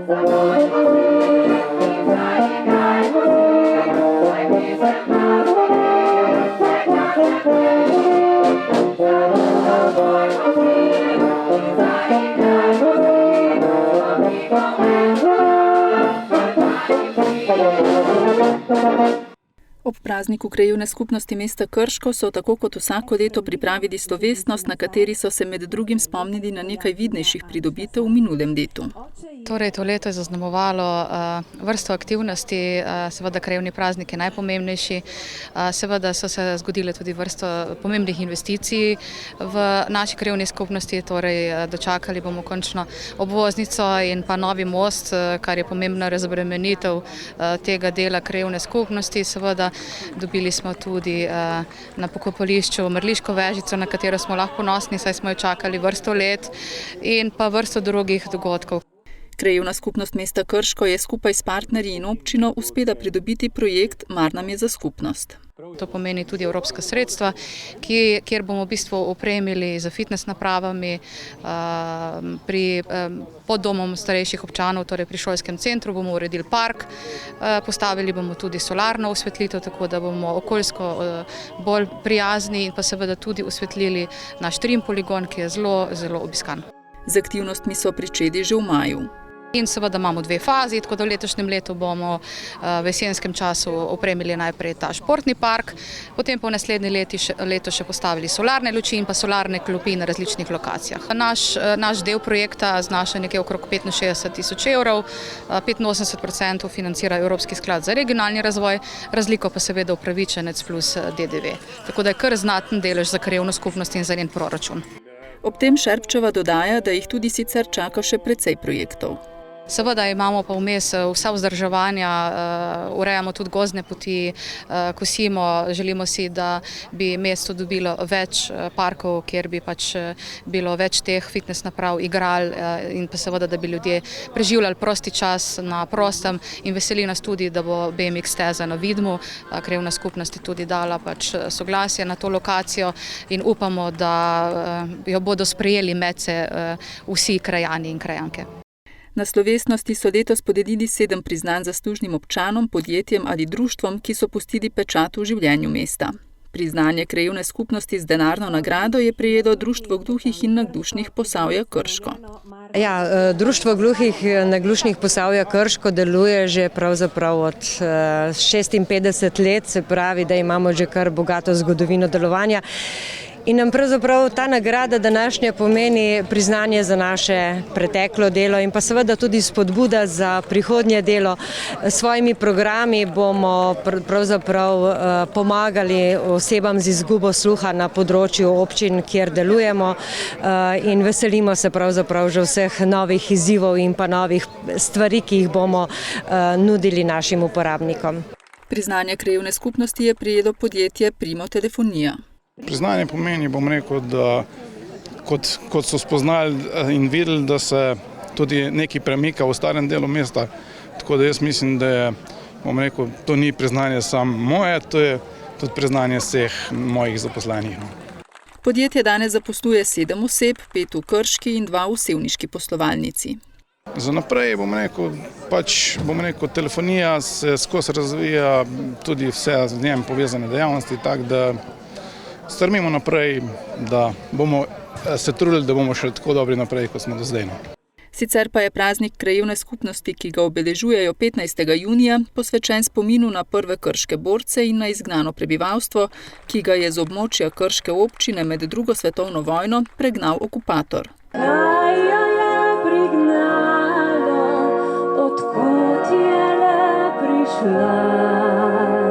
Ob prazniku krajevne skupnosti mesta Krško so tako kot vsako leto pripravili slovesnost, na kateri so se med drugim spomnili na nekaj vidnejših pridobitev v minulem letu. Torej, to leto je zaznamovalo vrsto aktivnosti, seveda krajevni praznik je najpomembnejši, seveda so se zgodile tudi vrsto pomembnih investicij v naši krajevni skupnosti, torej dočakali bomo končno obvoznico in pa novi most, kar je pomembna razbremenitev tega dela krajevne skupnosti, seveda dobili smo tudi na pokopališču Mrliško vežico, na katero smo lahko ponosni, saj smo jo čakali vrsto let in pa vrsto drugih dogodkov. Krajevna skupnost mesta Krško je skupaj s partnerji in občino uspela pridobiti projekt Mar nam je za skupnost. To pomeni tudi evropska sredstva, kjer bomo v bistvu opremili z fitness napravami pod domom starejših občanov, torej pri šolskem centru bomo uredili park, postavili bomo tudi solarno osvetlitev, tako da bomo okoljsko bolj prijazni in pa seveda tudi osvetlili naš trim poligon, ki je zelo, zelo obiskan. Z aktivnostmi so pričeli že v maju. In seveda imamo dve fazi, tako da v letošnjem letu bomo v jesenskem času opremili najprej ta športni park, potem pa v naslednje leto še postavili solarne luči in pa solarne klopi na različnih lokacijah. Naš del projekta znaša nekje okrog 65.000 evrov, 85% financira Evropski sklad za regionalni razvoj, razliko pa seveda upravičenec plus DDV. Tako da je kar znaten delež za krajevno skupnost in za njen proračun. Ob tem Šerpčeva dodaja, da jih tudi sicer čaka še precej projektov. Seveda imamo pa vmes vsa vzdrževanja, urejamo tudi gozdne poti, kosimo, želimo si, da bi mesto dobilo več parkov, kjer bi pač bilo več teh fitness naprav, igral in pa seveda, da bi ljudje preživljali prosti čas na prostem in veseli nas tudi, da bo BMX steza na Vidmu, krajevna skupnost je tudi dala pač soglasje na to lokacijo in upamo, da jo bodo sprejeli medse vsi krajani in krajanke. Na slovesnosti so letos podelili 7 priznanj zaslužnim občanom, podjetjem ali društvom, ki so pustili pečat v življenju mesta. Priznanje krajevne skupnosti z denarno nagrado je prejelo Društvo gluhih in naglušnih Posavja Krško. Ja, Društvo gluhih in naglušnih Posavja Krško deluje že pravzaprav od 56 let, se pravi, da imamo že kar bogato zgodovino delovanja. In nam pravzaprav ta nagrada današnja pomeni priznanje za naše preteklo delo in pa seveda tudi spodbuda za prihodnje delo. S svojimi programi bomo pravzaprav pomagali osebam z izgubo sluha na področju občin, kjer delujemo in veselimo se pravzaprav že vseh novih izzivov in pa novih stvari, ki jih bomo nudili našim uporabnikom. Priznanje krajevne skupnosti je prejelo podjetje Primo Telefonija. Priznanje pomeni, bom rekel, da kot so spoznali in videli, da se tudi nekaj premika v starem delu mesta, tako da jaz mislim, da je, bom rekel, to ni priznanje samo moje, to je tudi priznanje vseh mojih zaposlenih. Podjetje danes zaposluje 7 oseb, 5 v Krški in 2 v sevniški poslovalnici. Za naprej, bom rekel, telefonija se skozi razvija, tudi vse z njem povezane dejavnosti, tako da strmimo naprej, da bomo se trudili, da bomo še tako dobri naprej, kot smo do zdaj. Sicer pa je praznik krajevne skupnosti, ki ga obeležujejo 15. junija, posvečen spominu na prve krške borce in na izgnano prebivalstvo, ki ga je z območja krške občine med drugo svetovno vojno pregnal okupator. Odkud je le prišla.